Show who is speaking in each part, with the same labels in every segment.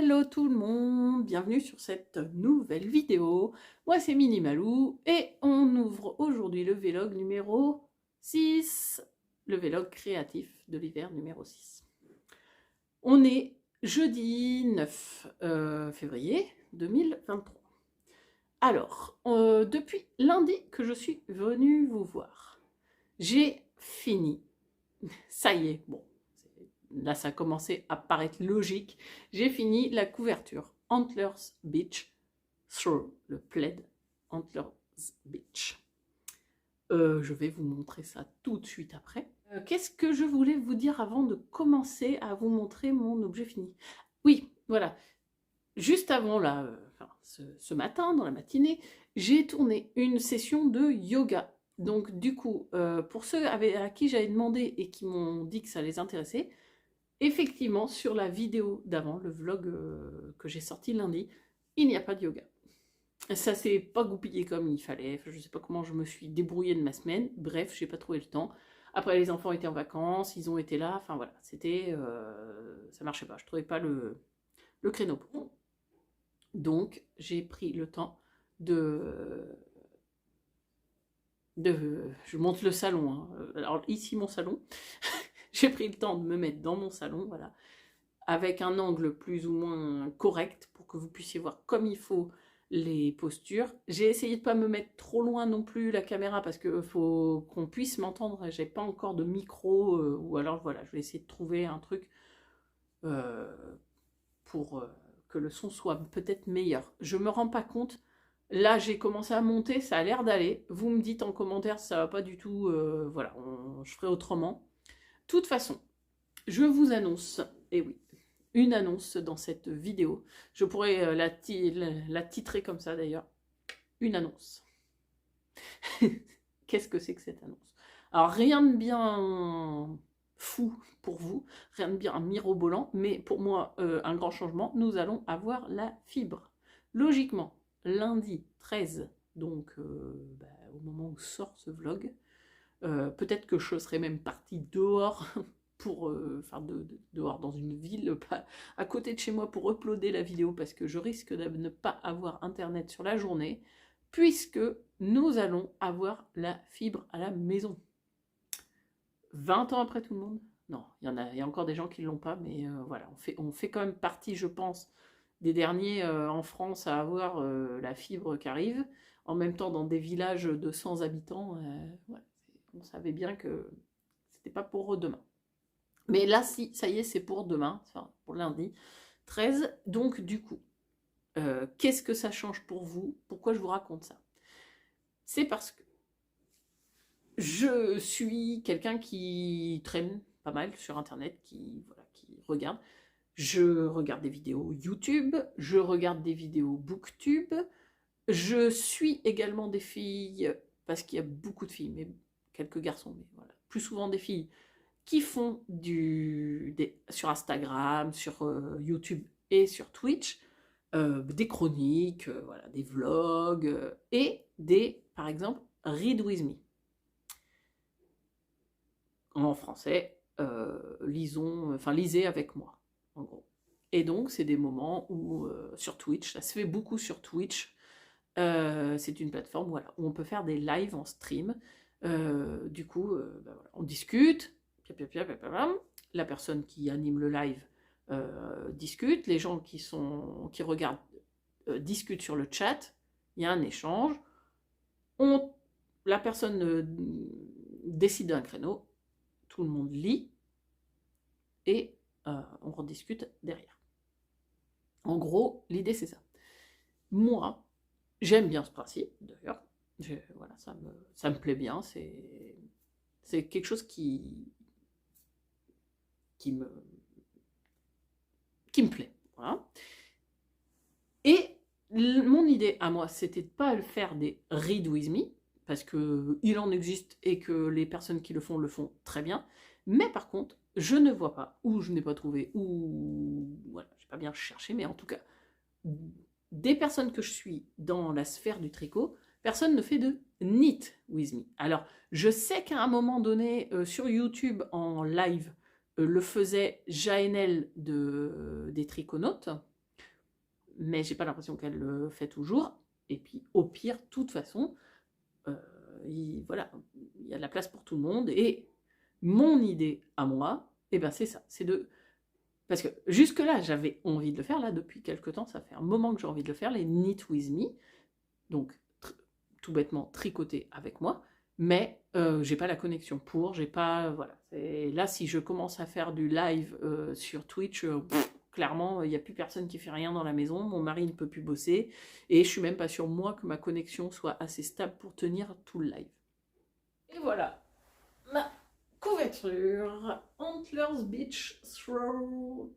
Speaker 1: Hello tout le monde, bienvenue sur cette nouvelle vidéo. Moi c'est Mini Malou et on ouvre aujourd'hui le vlog numéro 6, le vlog créatif de l'hiver numéro 6. On est jeudi 9 février 2023. Alors, depuis lundi que je suis venue vous voir, j'ai fini. Ça y est, bon. Là, ça a commencé à paraître logique. J'ai fini la couverture Antlers Beach sur le plaid Antlers Beach. Je vais vous montrer ça tout de suite après. Qu'est-ce que je voulais vous dire avant de commencer à vous montrer mon objet fini? Oui, voilà. Juste avant, là, ce matin, dans la matinée, j'ai tourné une session de yoga. Donc, du coup, pour ceux à qui j'avais demandé et qui m'ont dit que ça les intéressait, effectivement, sur la vidéo d'avant, le vlog que j'ai sorti lundi, il n'y a pas de yoga. Ça s'est pas goupillé comme il fallait. Enfin, je sais pas comment je me suis débrouillée de ma semaine. Bref, j'ai pas trouvé le temps. Après, les enfants étaient en vacances, ils ont été là. Enfin voilà, c'était, ça marchait pas. Je trouvais pas le créneau. Donc, j'ai pris le temps je monte le salon. Hein. Alors ici mon salon. J'ai pris le temps de me mettre dans mon salon, voilà, avec un angle plus ou moins correct pour que vous puissiez voir comme il faut les postures. J'ai essayé de ne pas me mettre trop loin non plus la caméra parce qu'il faut qu'on puisse m'entendre. J'ai pas encore de micro ou alors voilà, je vais essayer de trouver un truc pour que le son soit peut-être meilleur. Je me rends pas compte. Là, j'ai commencé à monter, ça a l'air d'aller. Vous me dites en commentaire si ça va pas du tout. Voilà, je ferai autrement. De toute façon, je vous annonce, et oui, une annonce dans cette vidéo. Je pourrais la titrer comme ça d'ailleurs. Une annonce. Qu'est-ce que c'est que cette annonce? Alors rien de bien fou pour vous, rien de bien mirobolant, mais pour moi un grand changement. Nous allons avoir la fibre. Logiquement, lundi 13, donc au moment où sort ce vlog, peut-être que je serai même partie dehors pour dehors dans une ville pas à côté de chez moi pour uploader la vidéo parce que je risque de ne pas avoir internet sur la journée puisque nous allons avoir la fibre à la maison. 20 ans après tout le monde? Non, il y a encore des gens qui ne l'ont pas, mais voilà, on fait quand même partie, je pense, des derniers en France à avoir la fibre qui arrive. En même temps, dans des villages de 100 habitants, ouais, on savait bien que c'était pas pour demain. Mais là, si, ça y est, c'est pour demain, enfin pour lundi 13. Donc, du coup, qu'est-ce que ça change pour vous? Pourquoi je vous raconte ça? C'est parce que je suis quelqu'un qui traîne pas mal sur Internet, qui regarde. Je regarde des vidéos YouTube, je regarde des vidéos Booktube. Je suis également des filles, parce qu'il y a beaucoup de filles, mais quelques garçons, mais voilà, plus souvent des filles qui font sur Instagram, sur YouTube et sur Twitch, des chroniques, voilà, des vlogs et par exemple, Read With Me. En français, lisez avec moi, en gros. Et donc, c'est des moments où, sur Twitch, ça se fait beaucoup sur Twitch, c'est une plateforme voilà, où on peut faire des lives en stream. Du coup, voilà, on discute, la personne qui anime le live discute, les gens qui regardent discutent sur le chat, il y a un échange, la personne décide d'un créneau, tout le monde lit, et on rediscute derrière. En gros, l'idée c'est ça. Moi, j'aime bien ce principe, d'ailleurs. Voilà, ça me plaît bien. C'est quelque chose qui me plaît. Voilà. Et mon idée à moi, c'était de ne pas faire des Read With Me, parce qu'il en existe et que les personnes qui le font très bien. Mais par contre, je ne vois pas, ou je n'ai pas trouvé, ou voilà, je n'ai pas bien cherché, mais en tout cas, des personnes que je suis dans la sphère du tricot, personne ne fait de Knit With Me. Alors, je sais qu'à un moment donné, sur YouTube, en live, le faisait Jaënel des Triconautes, mais j'ai pas l'impression qu'elle le fait toujours. Et puis au pire, de toute façon, voilà, il y a de la place pour tout le monde. Et mon idée à moi, eh ben c'est ça, c'est de... Parce que jusque-là, j'avais envie de le faire, là, depuis quelques temps, ça fait un moment que j'ai envie de le faire, les Knit With Me, donc tout bêtement tricoter avec moi, mais j'ai pas la connexion pour, j'ai pas... Voilà. Et là, si je commence à faire du live sur Twitch, clairement, il n'y a plus personne qui fait rien dans la maison, mon mari ne peut plus bosser, et je suis même pas sûre, moi, que ma connexion soit assez stable pour tenir tout le live. Et voilà, ma couverture, Antlers Beach Throw.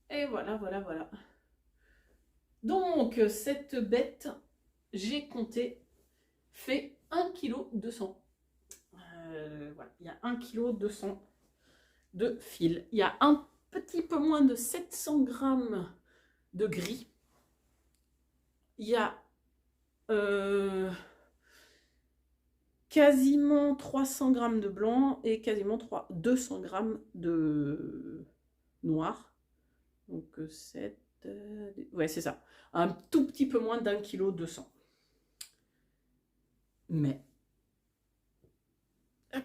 Speaker 1: Et voilà, voilà, voilà. Donc, cette bête, j'ai compté, fait 1,2 kg. Voilà, il y a 1,2 kg de fil. Il y a un petit peu moins de 700 grammes de gris. Il y a quasiment 300 grammes de blanc et quasiment 200 grammes de noir. Donc 7... ouais, c'est ça. Un tout petit peu moins d'1,2 kg. Mais... hop.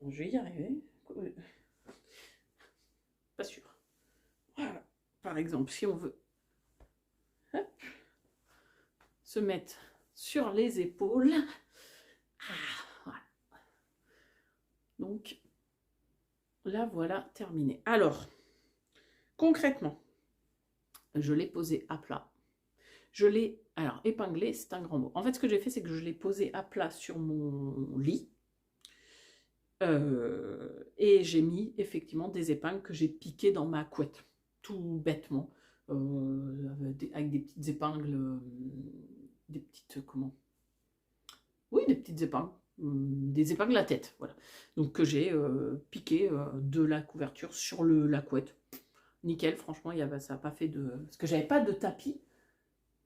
Speaker 1: Je vais y arriver. Pas sûr. Voilà. Par exemple, si on veut hop, se mettre sur les épaules. Voilà. Donc, là, voilà, terminé. Alors, concrètement, je l'ai posé à plat. Je l'ai, alors, épinglé, c'est un grand mot. En fait, ce que j'ai fait, c'est que je l'ai posé à plat sur mon lit. Et j'ai mis, effectivement, des épingles que j'ai piquées dans ma couette. Tout bêtement. Avec des petites épingles... des petites... comment? Oui, des petites épingles. Des épingles à tête, voilà. Donc que j'ai piqué de la couverture sur la couette. Nickel, franchement, ça n'a pas fait de... Parce que j'avais pas de tapis.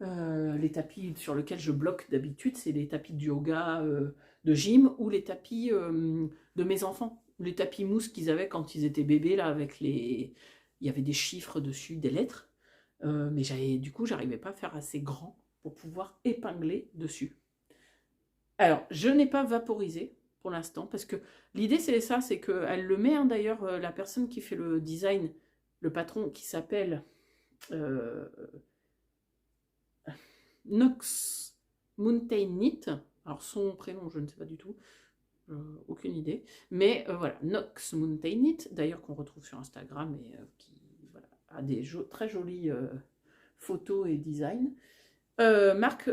Speaker 1: Les tapis sur lesquels je bloque d'habitude, c'est les tapis de yoga, de gym, ou les tapis de mes enfants. Les tapis mousse qu'ils avaient quand ils étaient bébés, là, avec les... Il y avait des chiffres dessus, des lettres. Mais du coup, j'arrivais pas à faire assez grand pour pouvoir épingler dessus. Alors, je n'ai pas vaporisé pour l'instant, parce que l'idée, c'est ça, c'est qu'elle le met, hein, d'ailleurs, la personne qui fait le design, le patron, qui s'appelle Nox Mountain Knit. Alors, son prénom, je ne sais pas du tout, aucune idée. Mais voilà, Nox Mountain Knit, d'ailleurs, qu'on retrouve sur Instagram et qui voilà, a des très jolies photos et designs. Marque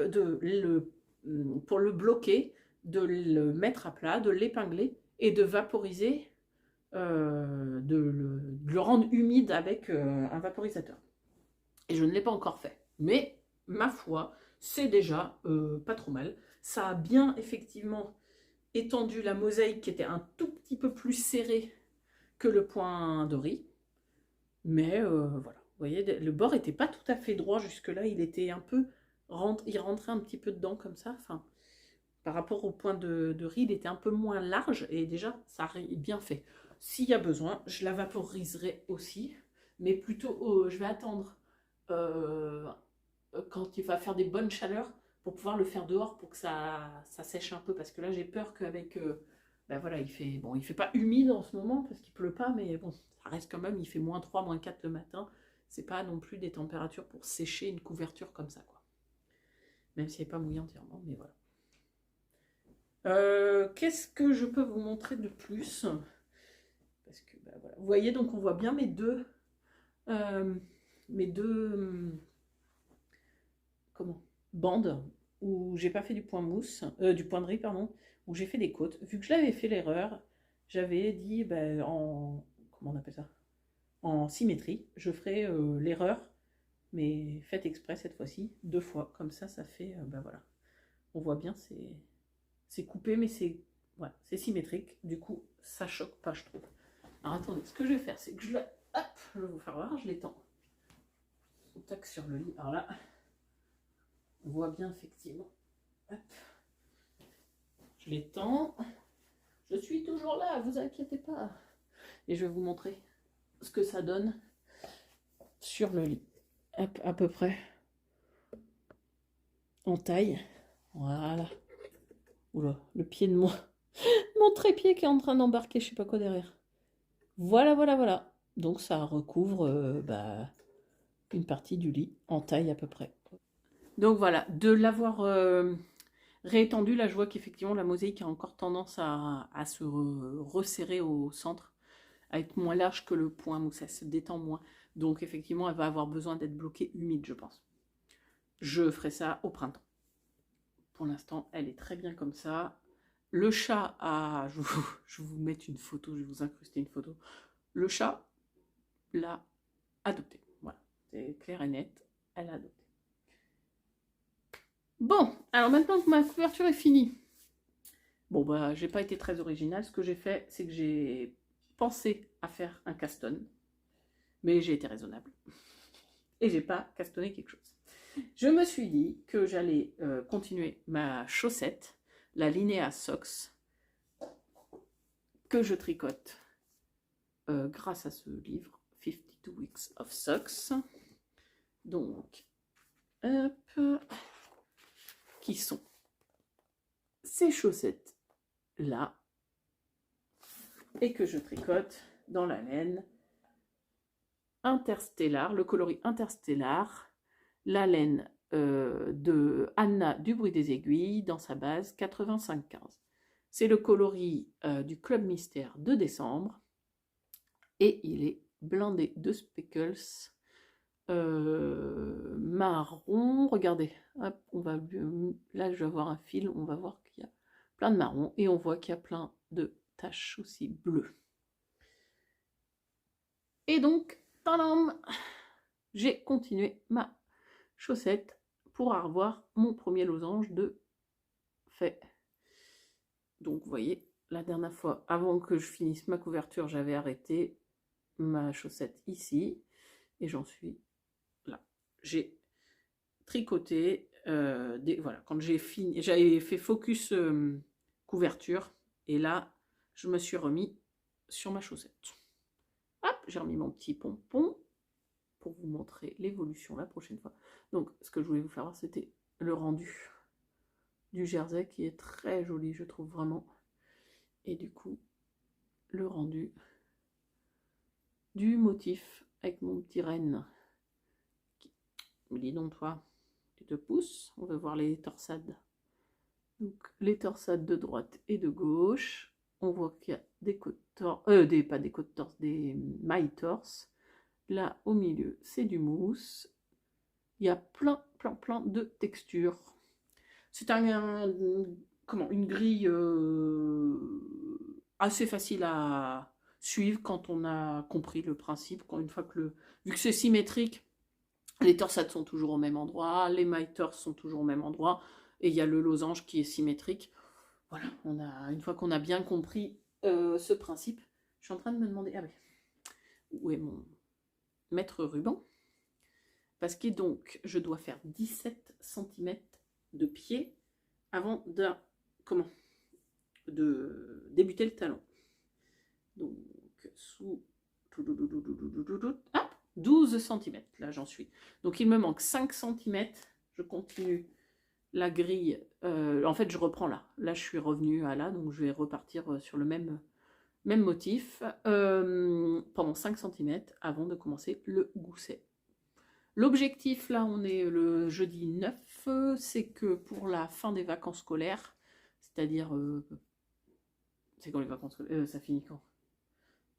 Speaker 1: pour le bloquer, de le mettre à plat, de l'épingler et de vaporiser, de le rendre humide avec un vaporisateur. Et je ne l'ai pas encore fait. Mais, ma foi, c'est déjà pas trop mal. Ça a bien, effectivement, étendu la mosaïque qui était un tout petit peu plus serrée que le point de riz. Mais voilà, vous voyez, le bord n'était pas tout à fait droit jusque-là. Il était un peu... il rentrait un petit peu dedans comme ça. Enfin, par rapport au point de riz, il était un peu moins large. Et déjà, ça a bien fait. S'il y a besoin, je la vaporiserai aussi. Mais plutôt, je vais attendre quand il va faire des bonnes chaleurs pour pouvoir le faire dehors pour que ça sèche un peu. Parce que là, j'ai peur qu'avec... ben voilà, il fait pas humide en ce moment parce qu'il pleut pas, mais bon, ça reste quand même, il fait -3, -4 le matin. C'est pas non plus des températures pour sécher une couverture comme ça, quoi. Même si elle n'est pas mouillée entièrement, mais voilà. Qu'est-ce que je peux vous montrer de plus? Parce que, ben voilà. Vous voyez, donc on voit bien mes deux... comment? Bandes où j'ai pas fait du point mousse, du point de riz, pardon, où j'ai fait des côtes. Vu que je l'avais fait l'erreur, j'avais dit ben, comment on appelle ça? En symétrie, je ferai l'erreur, mais faites exprès cette fois-ci, 2 fois. Comme ça, ça fait, ben voilà. On voit bien, c'est coupé, mais c'est voilà, c'est symétrique. Du coup, ça choque pas, je trouve. Alors attendez, ce que je vais faire, c'est que je vais vous faire voir, je l'étends. Tac sur le lit. Alors là, on voit bien effectivement. Hop. Je l'étends. Je suis toujours là, vous inquiétez pas. Et je vais vous montrer. ce que ça donne sur le lit. Hop, à peu près en taille. Voilà. Oula, le pied de moi. Mon trépied qui est en train d'embarquer, je sais pas quoi derrière. Voilà, voilà, voilà. Donc ça recouvre une partie du lit en taille à peu près. Donc voilà, de l'avoir réétendu, là je vois qu'effectivement la mosaïque a encore tendance à se resserrer au centre, à être moins large que le point où ça se détend moins. Donc effectivement elle va avoir besoin d'être bloquée humide, je pense. Je ferai ça au printemps. Pour l'instant elle est très bien comme ça. Le chat a... Je vais vous mettre une photo, je vais vous incruster une photo. Le chat l'a adopté. Voilà, c'est clair et net, elle l'a adopté. Bon, alors maintenant que ma couverture est finie, bon bah j'ai pas été très originale. Ce que j'ai fait, c'est que j'ai pensé à faire un caston, mais j'ai été raisonnable et j'ai pas castonné quelque chose. Je me suis dit que j'allais continuer ma chaussette, la Linéa Socks, que je tricote grâce à ce livre 52 Weeks of Socks. Donc, hop, qui sont ces chaussettes là et que je tricote dans la laine Interstellar, le coloris Interstellar, la laine de Anna du bruit des aiguilles dans sa base 85-15. C'est le coloris du Club Mystère de décembre et il est blindé de speckles marron. Regardez, hop, on va, là je vais avoir un fil, on va voir qu'il y a plein de marron et on voit qu'il y a plein de taches aussi bleues. Et donc, tadam, j'ai continué ma chaussette pour avoir mon premier losange de fait. Donc, vous voyez, la dernière fois, avant que je finisse ma couverture, j'avais arrêté ma chaussette ici et j'en suis là. J'ai tricoté, voilà, quand j'ai fini, j'avais fait focus couverture et là, je me suis remis sur ma chaussette. Hop, j'ai remis mon petit pompon pour vous montrer l'évolution la prochaine fois. Donc, ce que je voulais vous faire voir, c'était le rendu du jersey qui est très joli, je trouve vraiment. Et du coup, le rendu du motif avec mon petit renne. Mais dis donc, toi, tu te pousses. On va voir les torsades. Donc, les torsades de droite et de gauche. On voit qu'il y a des côtes torses, pas des côtes torses, des mailles torses. Là, au milieu, c'est du mousse. Il y a plein de textures. C'est une grille assez facile à suivre quand on a compris le principe. Quand une fois que vu que c'est symétrique, les torsades sont toujours au même endroit, les mailles torses sont toujours au même endroit, et il y a le losange qui est symétrique. Voilà, une fois qu'on a bien compris ce principe, je suis en train de me demander, où est mon mètre ruban? Parce que donc, je dois faire 17 cm de pied avant de débuter le talon. Donc, sous 12 cm, là j'en suis. Donc, il me manque 5 cm, je continue la grille. En fait, je reprends là. Là, je suis revenue à là, donc je vais repartir sur le même motif pendant 5 cm avant de commencer le gousset. L'objectif, là, on est le jeudi 9, c'est que pour la fin des vacances scolaires, c'est-à-dire, c'est quand les vacances scolaires, ça finit quand?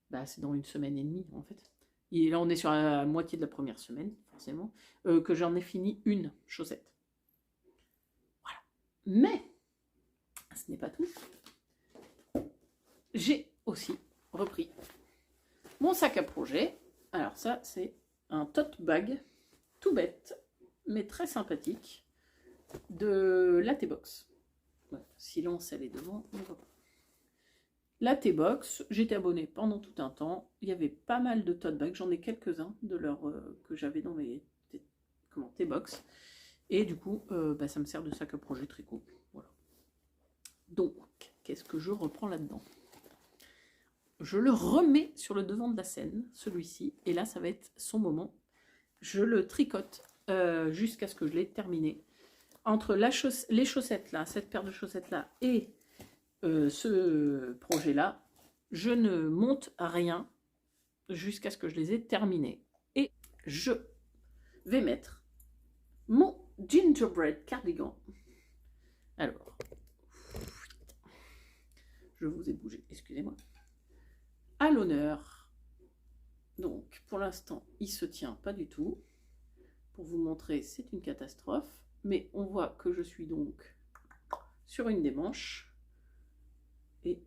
Speaker 1: Bah, c'est dans 1 semaine et demie, en fait. Et là, on est sur la moitié de la première semaine, forcément, que j'en ai fini une chaussette. Voilà. Mais, ce n'est pas tout. J'ai aussi repris mon sac à projet. Alors ça, c'est un tote bag tout bête, mais très sympathique, de la T-Box. Ouais, silence, elle est devant, on voit pas. La T-Box, j'étais abonnée pendant tout un temps. Il y avait pas mal de tote bags, j'en ai quelques-uns de que j'avais dans mes T-Box. Et du coup, ça me sert de sac à projet tricot. Voilà. Donc, qu'est-ce que je reprends là-dedans? je le remets sur le devant de la scène, celui-ci, et là ça va être son moment. Je le tricote jusqu'à ce que je l'ai terminé. Entre les chaussettes là, cette paire de chaussettes là et ce projet là, je ne monte rien jusqu'à ce que je les ai terminés. Et je vais mettre mon gingerbread cardigan. Alors, je vous ai bougé, excusez-moi. À l'honneur. Donc, pour l'instant, il se tient pas du tout. Pour vous montrer, c'est une catastrophe. Mais on voit que je suis donc sur une des manches. Et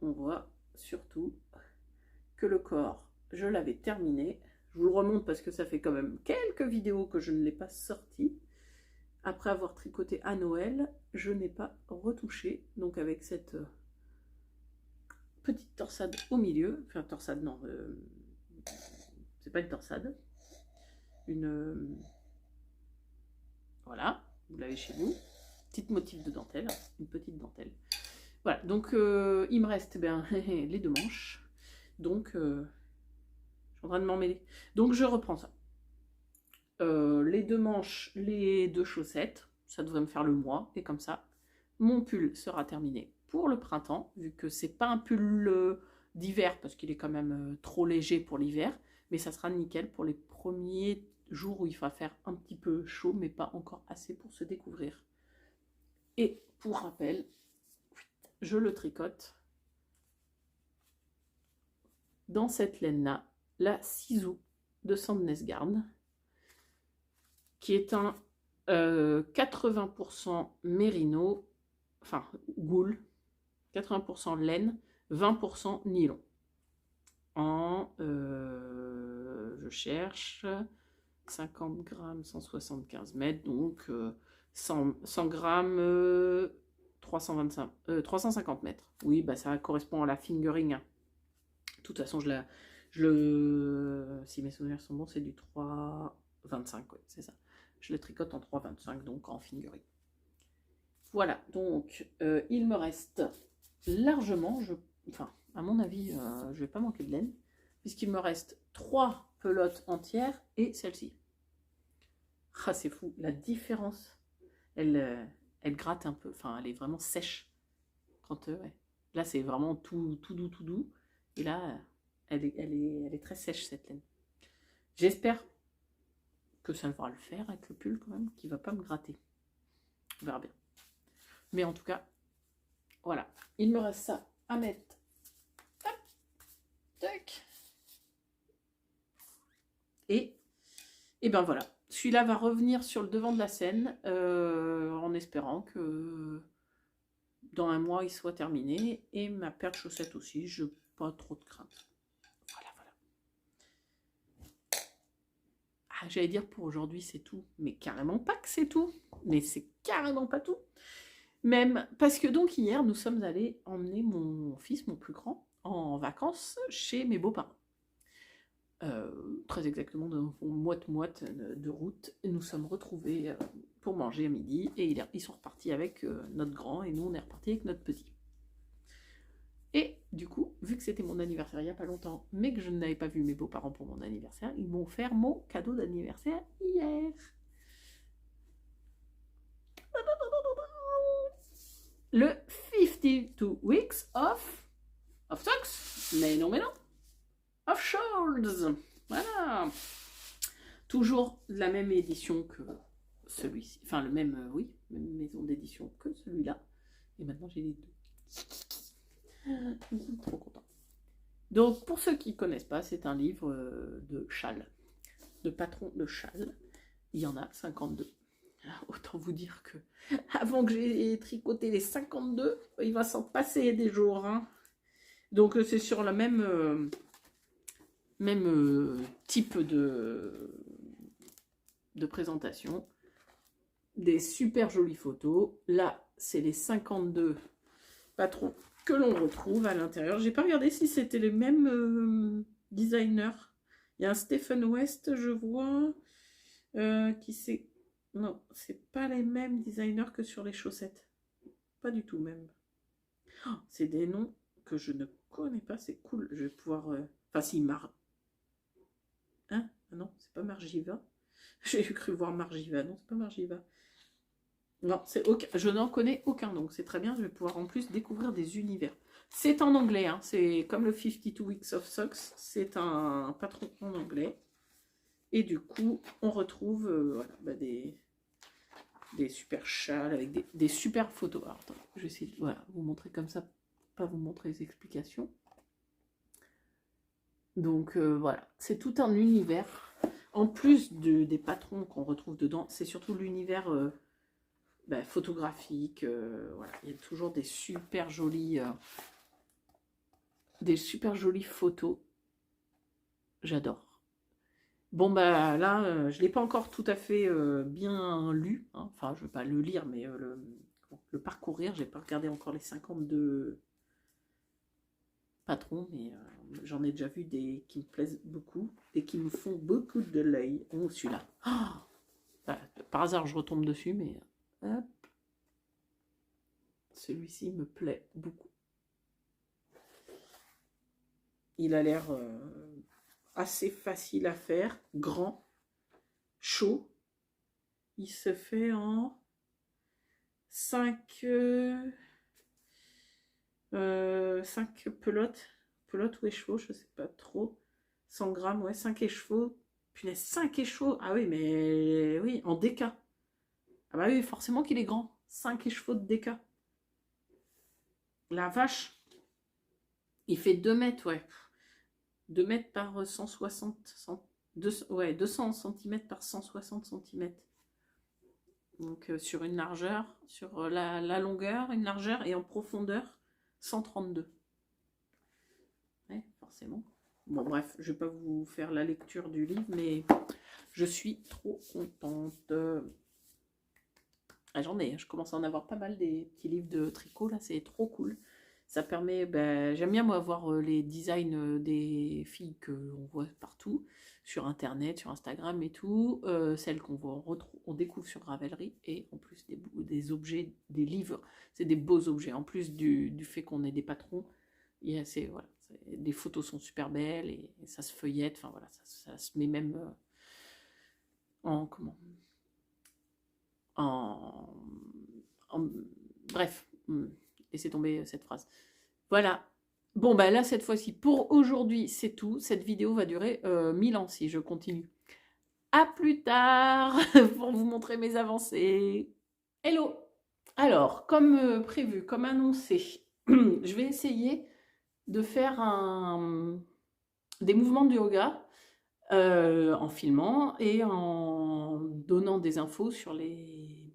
Speaker 1: on voit surtout que le corps, je l'avais terminé. Je vous le remonte parce que ça fait quand même quelques vidéos que je ne l'ai pas sorti. Après avoir tricoté à Noël, je n'ai pas retouché. Donc avec cette petite torsade au milieu. Enfin, torsade, non. C'est pas une torsade. Voilà, vous l'avez chez vous. Petite motif de dentelle, une petite dentelle. Voilà, donc il me reste les deux manches. Donc, je suis en train de m'en mêler. Donc, je reprends ça. Les deux manches, les deux chaussettes, ça devrait me faire le mois. Et comme ça, mon pull sera terminé pour le printemps, vu que c'est pas un pull d'hiver, parce qu'il est quand même trop léger pour l'hiver. Mais ça sera nickel pour les premiers jours où il va faire un petit peu chaud, mais pas encore assez pour se découvrir. Et pour rappel, je le tricote dans cette laine-là, la Sisu de Sandnesgarn, qui est un 80% mérino, enfin goule, 80% laine, 20% nylon. Je cherche 50 grammes, 175 mètres, donc 100 grammes, 350 mètres. Oui, bah ça correspond à la fingering. De toute façon, si mes souvenirs sont bons, c'est du 3,25, oui, c'est ça. Je le tricote en 3,25, donc en fingering. Voilà, donc il me reste largement, enfin, à mon avis, je vais pas manquer de laine, puisqu'il me reste 3 pelotes entières et celle-ci. Ah, c'est fou, la différence, elle gratte un peu, enfin, elle est vraiment sèche. Quand, ouais. Là, c'est vraiment tout doux, et là, elle est très sèche, cette laine. J'espère que ça va le faire avec le pull, quand même, qui va pas me gratter. On verra bien. Mais en tout cas, voilà. Il me reste ça à mettre. Hop, tac. Et ben voilà. Celui-là va revenir sur le devant de la scène en espérant que dans un mois il soit terminé. Et ma paire de chaussettes aussi, je n'ai pas trop de crainte. Voilà. Ah, j'allais dire pour aujourd'hui c'est tout, mais carrément pas que c'est tout. Mais c'est carrément pas tout. Même parce que donc hier nous sommes allés emmener mon fils, mon plus grand, en vacances chez mes beaux-parents. Très exactement dans moite de route. Et nous sommes retrouvés pour manger à midi et ils sont repartis avec notre grand et nous on est repartis avec notre petit. Et du coup, vu que c'était mon anniversaire il n'y a pas longtemps, mais que je n'avais pas vu mes beaux-parents pour mon anniversaire, ils m'ont offert mon cadeau d'anniversaire hier. Le 52 weeks of socks. Mais non. Of Shawls. Voilà. Toujours la même édition que celui-ci. Enfin, même maison d'édition que celui-là. Et maintenant, j'ai les deux. Trop content. Donc, pour ceux qui ne connaissent pas, c'est un livre de châles. De patrons de châles. Il y en a 52. Autant vous dire que avant que j'ai tricoté les 52, il va s'en passer des jours. Hein. Donc, c'est sur la même type de présentation. Des super jolies photos. Là, c'est les 52 patrons que l'on retrouve à l'intérieur. J'ai pas regardé si c'était les mêmes designers. Il y a un Stephen West, je vois, qui c'est... Non, c'est pas les mêmes designers que sur les chaussettes. Pas du tout même. Oh, c'est des noms que je ne connais pas, c'est cool. Je vais pouvoir... Enfin, si, Hein? Ah non, c'est pas Margiva. J'ai cru voir Margiva. Non, c'est pas Margiva. Non, je n'en connais aucun, donc c'est très bien. Je vais pouvoir en plus découvrir des univers. C'est en anglais, hein. C'est comme le 52 Weeks of Socks. C'est un patron en anglais. Et du coup, on retrouve voilà, bah, des super châles avec des super photos. Alors, attends, je vais essayer de voilà, vous montrer comme ça, pas vous montrer les explications. Donc voilà, c'est tout un univers. En plus des patrons qu'on retrouve dedans, c'est surtout l'univers photographique. Voilà, il y a toujours des super jolies photos. J'adore. Bon, bah là, je ne l'ai pas encore tout à fait bien lu. Hein. Enfin, je ne veux pas le lire, mais le parcourir. Je n'ai pas regardé encore les 52 patrons, mais j'en ai déjà vu des qui me plaisent beaucoup et qui me font beaucoup de l'œil. Oh, celui-là. Oh, par hasard, je retombe dessus, mais hop. Celui-ci me plaît beaucoup. Il a l'air assez facile à faire, grand, chaud. Il se fait en 5 pelotes ou échevaux, je sais pas trop. 100 grammes, ouais, 5 échevaux. Punaise, 5 échevaux. Ah oui, mais oui, en déca. Ah bah oui, forcément qu'il est grand. 5 échevaux de déca. La vache. Il fait 2 mètres, ouais. 2 mètres par 160 ouais, 200 cm par 160 cm. Donc sur une largeur, sur la longueur, une largeur, et en profondeur, 132. Ouais, forcément. Bon, bref, je ne vais pas vous faire la lecture du livre, mais je suis trop contente. Ah, je commence à en avoir pas mal des petits livres de tricot, là, c'est trop cool. Ça permet, j'aime bien moi voir les designs des filles qu'on voit partout, sur Internet, sur Instagram et tout, celles on découvre sur Ravelry, et en plus des objets, des livres, c'est des beaux objets, en plus du fait qu'on ait des patrons, voilà, les photos sont super belles, et ça se feuillette, enfin voilà, ça se met même bref, laissez tomber cette phrase. Voilà. Bon, bah là, cette fois-ci, pour aujourd'hui, c'est tout. Cette vidéo va durer 1000 ans si je continue. À plus tard pour vous montrer mes avancées. Hello! Alors, comme prévu, comme annoncé, je vais essayer de faire des mouvements de yoga en filmant et en donnant des infos sur les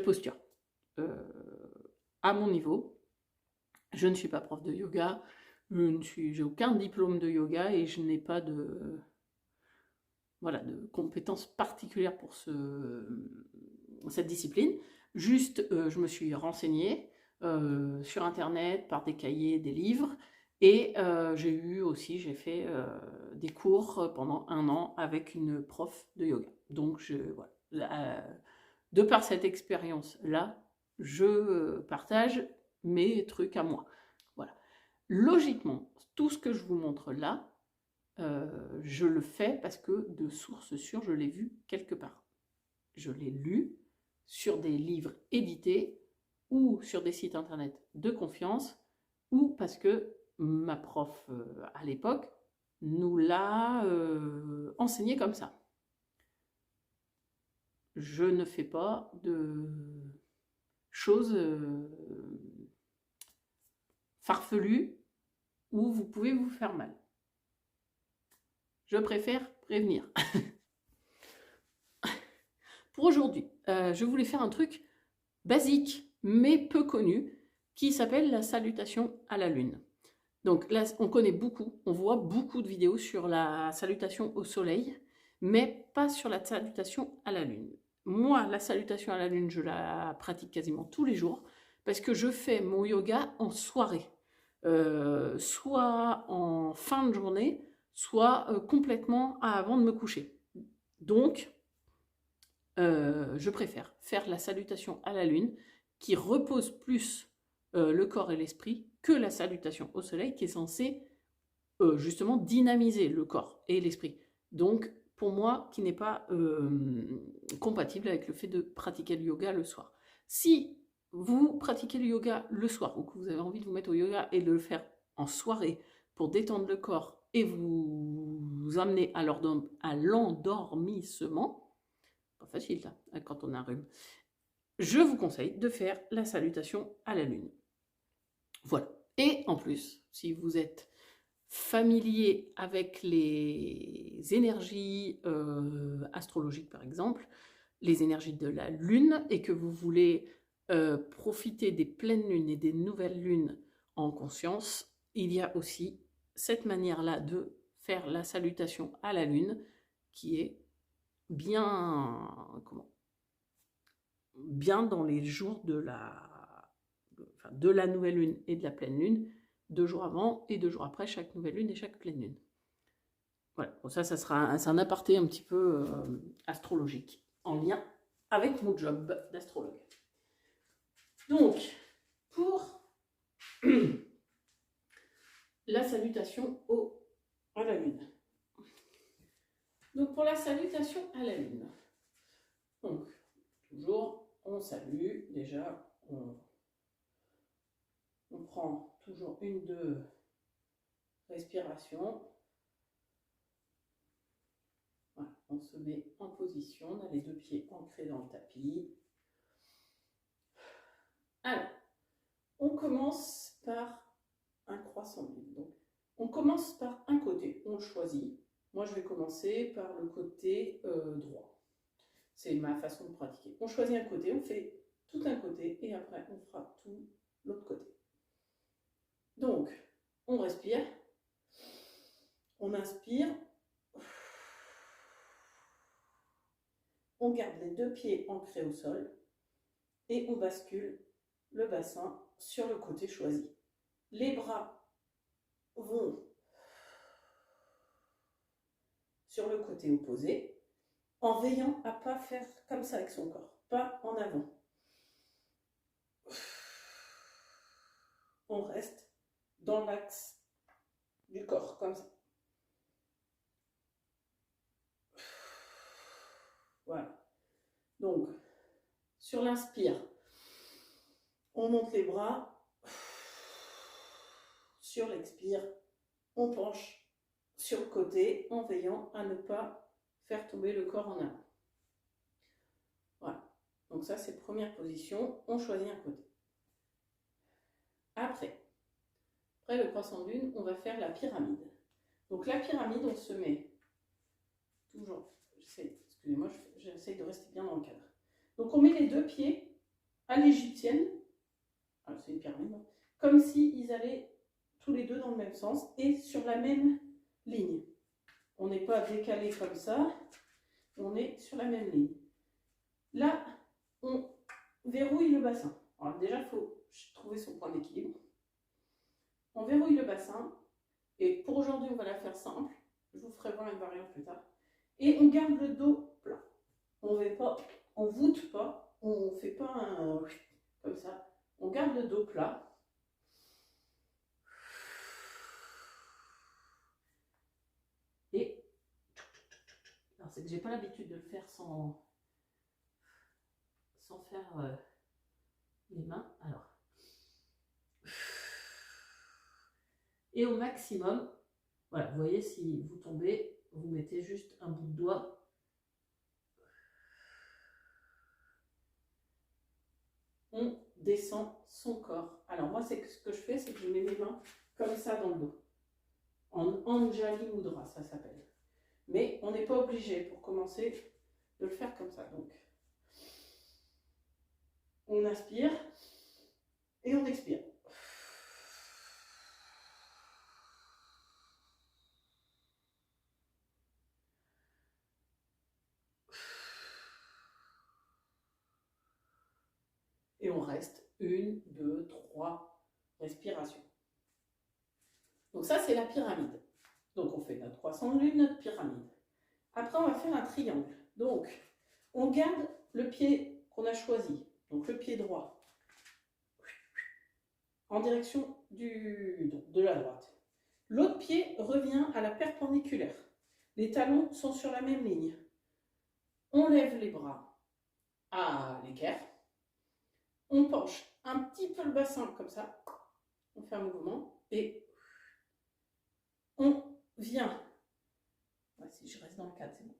Speaker 1: postures à mon niveau. Je ne suis pas prof de yoga, j'ai aucun diplôme de yoga et je n'ai pas de compétences particulières pour cette discipline. Juste, je me suis renseignée sur Internet, par des cahiers, des livres, et j'ai fait des cours pendant 1 an avec une prof de yoga. Donc, de par cette expérience-là, je partage mes trucs à moi. Voilà. Logiquement, tout ce que je vous montre là, je le fais parce que de source sûre, je l'ai vu quelque part. Je l'ai lu sur des livres édités ou sur des sites internet de confiance, ou parce que ma prof à l'époque nous l'a enseigné comme ça. Je ne fais pas de choses farfelues où vous pouvez vous faire mal. Je préfère prévenir. Pour aujourd'hui, je voulais faire un truc basique mais peu connu qui s'appelle la salutation à la lune. Donc là, on connaît beaucoup, on voit beaucoup de vidéos sur la salutation au soleil, mais pas sur la salutation à la lune. Moi, la salutation à la lune, je la pratique quasiment tous les jours parce que je fais mon yoga en soirée, soit en fin de journée, soit complètement avant de me coucher. Donc, je préfère faire la salutation à la lune qui repose plus le corps et l'esprit que la salutation au soleil qui est censée justement dynamiser le corps et l'esprit. Donc, pour moi, qui n'est pas compatible avec le fait de pratiquer le yoga le soir. Si vous pratiquez le yoga le soir ou que vous avez envie de vous mettre au yoga et de le faire en soirée pour détendre le corps et vous amener à l'endormissement, pas facile là, quand on a un rhume, je vous conseille de faire la salutation à la lune. Voilà. Et en plus, si vous êtes familier avec les énergies astrologiques par exemple, les énergies de la lune, et que vous voulez profiter des pleines lunes et des nouvelles lunes en conscience, il y a aussi cette manière-là de faire la salutation à la lune qui est bien, bien dans les jours de la nouvelle lune et de la pleine lune, 2 jours avant et 2 jours après chaque nouvelle lune et chaque pleine lune. Voilà, bon, ça sera un aparté un petit peu astrologique, en lien avec mon job d'astrologue. Donc, pour la salutation à la lune. Donc, pour la salutation à la lune, donc, toujours, on salue, déjà, on prend toujours 1-2 respirations. Voilà, on se met en position, on a les 2 pieds ancrés dans le tapis. Alors, on commence par un croissant de lune. Donc, on commence par un côté, on le choisit. Moi, je vais commencer par le côté droit. C'est ma façon de pratiquer. On choisit un côté, on fait tout un côté et après, on fera tout l'autre côté. Donc, on respire, on inspire, on garde les 2 pieds ancrés au sol et on bascule le bassin sur le côté choisi. Les bras vont sur le côté opposé en veillant à ne pas faire comme ça avec son corps, pas en avant. On reste dans l'axe du corps, comme ça. Voilà. Donc, sur l'inspire, on monte les bras. Sur l'expire, on penche sur le côté en veillant à ne pas faire tomber le corps en avant. Voilà. Donc ça, c'est première position. On choisit un côté. Après le croissant de lune, on va faire la pyramide. Donc la pyramide, on se met toujours, excusez-moi, j'essaie de rester bien dans le cadre. Donc on met les 2 pieds à l'égyptienne, c'est une pyramide, comme s'ils allaient tous les 2 dans le même sens et sur la même ligne. On n'est pas décalé comme ça, on est sur la même ligne. Là, on verrouille le bassin. Alors déjà, il faut trouver son point d'équilibre. On verrouille le bassin, et pour aujourd'hui, on va la faire simple. Je vous ferai voir une variante plus tard. Et on garde le dos plat. On ne voûte pas, on ne fait pas un comme ça. On garde le dos plat. Et alors c'est que j'ai pas l'habitude de le faire sans faire les mains. Alors. Et au maximum, voilà, vous voyez, si vous tombez, vous mettez juste un bout de doigt. On descend son corps. Alors moi, ce que je fais, c'est que je mets mes mains comme ça dans le dos. En Anjali Mudra, ça s'appelle. Mais on n'est pas obligé, pour commencer, de le faire comme ça. Donc, on inspire et on expire. Et on reste 1, 2, 3 respirations. Donc ça, c'est la pyramide. Donc on fait notre croissant de lune, notre pyramide. Après, on va faire un triangle. Donc, on garde le pied qu'on a choisi, donc le pied droit. en direction de la droite. L'autre pied revient à la perpendiculaire. Les talons sont sur la même ligne. On lève les bras à l'équerre. On penche un petit peu le bassin comme ça. On fait un mouvement et on vient, si je reste dans le cadre, c'est bon.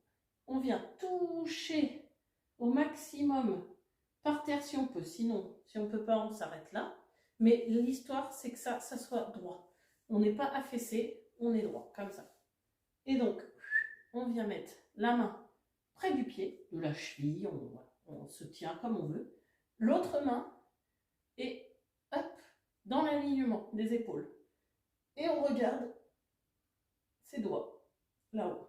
Speaker 1: On vient toucher au maximum par terre si on peut, sinon, si on ne peut pas, on s'arrête là. Mais l'histoire, c'est que ça soit droit. On n'est pas affaissé, on est droit, comme ça. Et donc, on vient mettre la main près du pied, de la cheville, on se tient comme on veut. L'autre main est, hop, dans l'alignement des épaules. Et on regarde ses doigts, là-haut.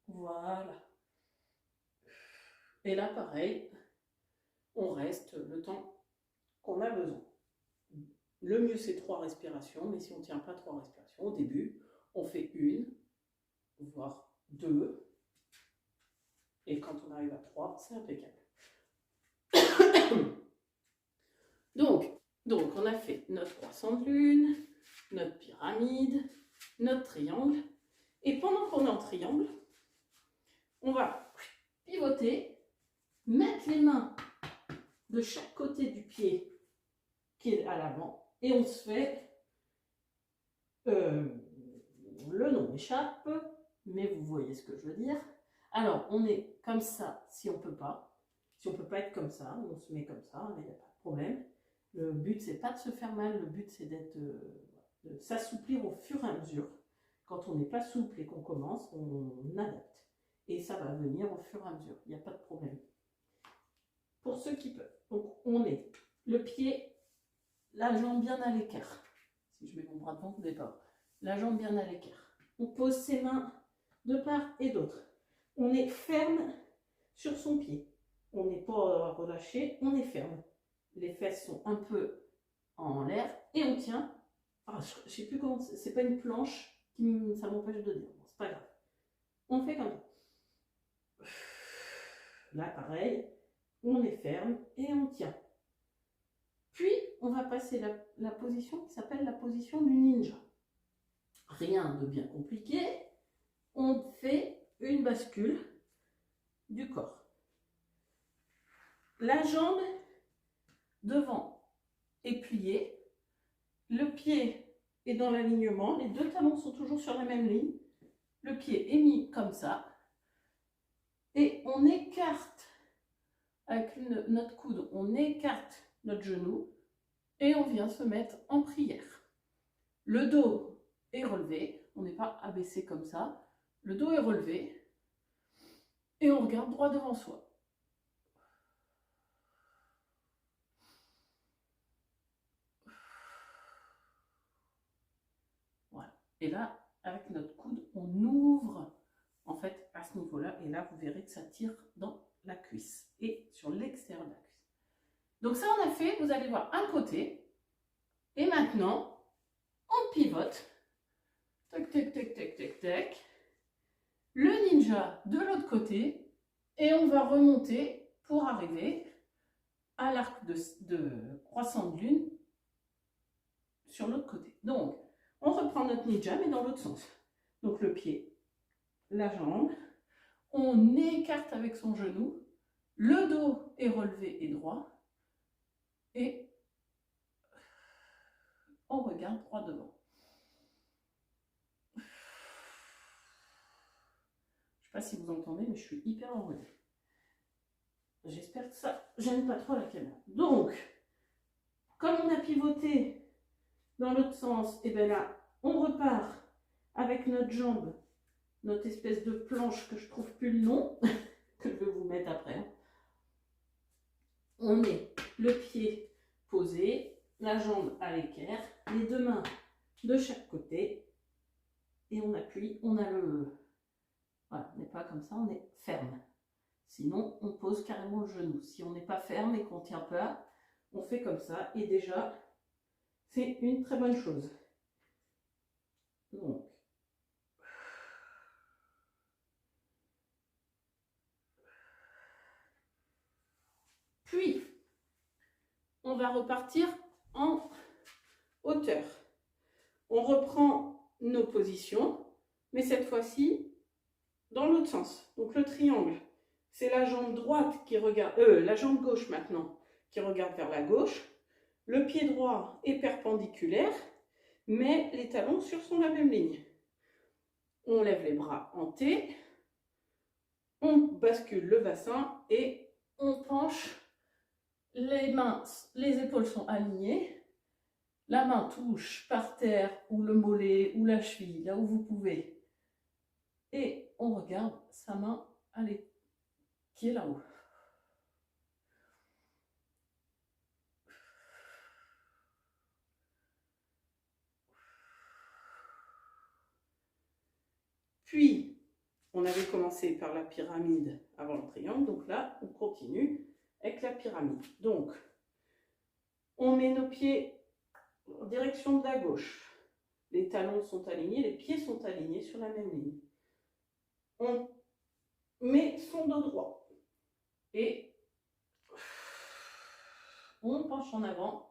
Speaker 1: Voilà. Et là, pareil, on reste le temps qu'on a besoin. Le mieux, c'est 3 respirations, mais si on ne tient pas 3 respirations, au début, on fait 1, voire 2, et quand on arrive à 3, c'est impeccable. Donc, on a fait notre croissant de lune, notre pyramide, notre triangle, et pendant qu'on est en triangle, on va pivoter, mettre les mains de chaque côté du pied qui est à l'avant, et on se fait, le nom m'échappe, mais vous voyez ce que je veux dire. Alors, on est comme ça si on peut pas. Si on peut pas être comme ça, on se met comme ça, il n'y a pas de problème. Le but, c'est pas de se faire mal, le but, c'est de s'assouplir au fur et à mesure. Quand on n'est pas souple et qu'on commence, on adapte. Et ça va venir au fur et à mesure, il n'y a pas de problème. Pour ceux qui peuvent. Donc, on est le pied, la jambe bien à l'équerre. Si je mets mon bras devant au départ. La jambe bien à l'équerre. On pose ses mains de part et d'autre. On est ferme sur son pied. On n'est pas relâché, on est ferme. Les fesses sont un peu en l'air et on tient. Ah, je ne sais plus comment, c'est pas une planche qui ça m'empêche de dire. Bon, c'est pas grave. On fait comme ça. Là, pareil, on est ferme et on tient. Puis, on va passer la position qui s'appelle la position du ninja. Rien de bien compliqué. On fait une bascule du corps. La jambe devant est pliée, le pied est dans l'alignement, les 2 talons sont toujours sur la même ligne, le pied est mis comme ça, et on écarte avec notre coude, on écarte notre genou, et on vient se mettre en prière. Le dos est relevé, on n'est pas abaissé comme ça, le dos est relevé, et on regarde droit devant soi. Et là, avec notre coude, on ouvre, en fait, à ce niveau-là. Et là, vous verrez que ça tire dans la cuisse et sur l'extérieur de la cuisse. Donc ça, on a fait, vous allez voir, un côté. Et maintenant, on pivote. Tac, tac, tac, tac, tac, tac. Le ninja de l'autre côté. Et on va remonter pour arriver à l'arc de croissant de lune sur l'autre côté. Donc, on reprend notre ninja, mais dans l'autre sens. Donc le pied, la jambe, on écarte avec son genou, le dos est relevé et droit, et on regarde droit devant. Je ne sais pas si vous entendez, mais je suis hyper enrhumée. J'espère que ça ne gêne pas trop la caméra. Donc, comme on a pivoté dans l'autre sens, et bien là, on repart avec notre jambe, notre espèce de planche que je ne trouve plus le nom, que je vais vous mettre après. On met le pied posé, la jambe à l'équerre, les 2 mains de chaque côté, et on appuie, on a le... Voilà, on n'est pas comme ça, on est ferme. Sinon, on pose carrément le genou. Si on n'est pas ferme et qu'on ne tient pas, on fait comme ça, et déjà, c'est une très bonne chose. Donc, va repartir en hauteur. On reprend nos positions, mais cette fois-ci dans l'autre sens. Donc le triangle, c'est la jambe droite qui regarde, la jambe gauche maintenant, qui regarde vers la gauche. Le pied droit est perpendiculaire, mais les talons sur la même ligne. On lève les bras en T, on bascule le bassin et on penche. Les mains, les épaules sont alignées. La main touche par terre ou le mollet ou la cheville, là où vous pouvez. Et on regarde sa main, allez, qui est là-haut. Puis, on avait commencé par la pyramide avant le triangle, donc là, on continue avec la pyramide. Donc, on met nos pieds en direction de la gauche. Les talons sont alignés, les pieds sont alignés sur la même ligne. On met son dos droit et on penche en avant.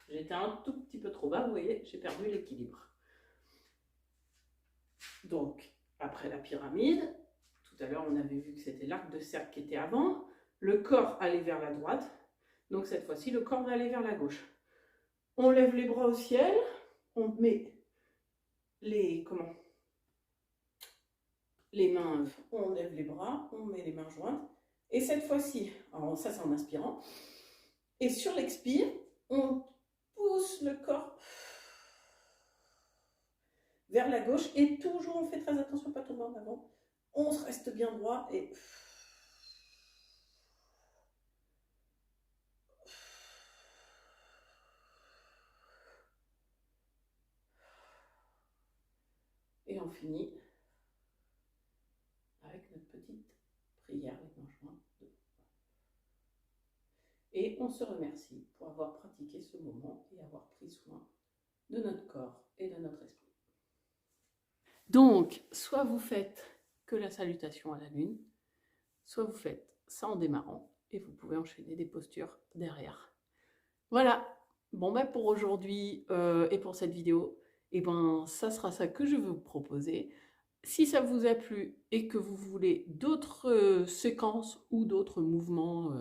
Speaker 1: J'étais un tout petit peu trop bas, vous voyez, j'ai perdu l'équilibre. Donc, après la pyramide, tout à l'heure on avait vu que c'était l'arc de cercle qui était avant, le corps allait vers la droite, donc cette fois-ci le corps va aller vers la gauche. On lève les bras au ciel, on met les mains, on lève les bras, on met les mains jointes, et cette fois-ci, alors ça c'est en inspirant, et sur l'expire, on pousse le corps vers la gauche et toujours on fait très attention à ne pas tomber en avant. On se reste bien droit et on finit avec notre petite prière, les mains jointes. Et on se remercie pour avoir pratiqué ce moment et avoir pris soin de notre corps et de notre esprit. Donc, soit vous faites que la salutation à la lune, soit vous faites ça en démarrant et vous pouvez enchaîner des postures derrière. Voilà, bon ben pour aujourd'hui et pour cette vidéo, et ben ça sera ça que je vais vous proposer. Si ça vous a plu et que vous voulez d'autres séquences ou d'autres mouvements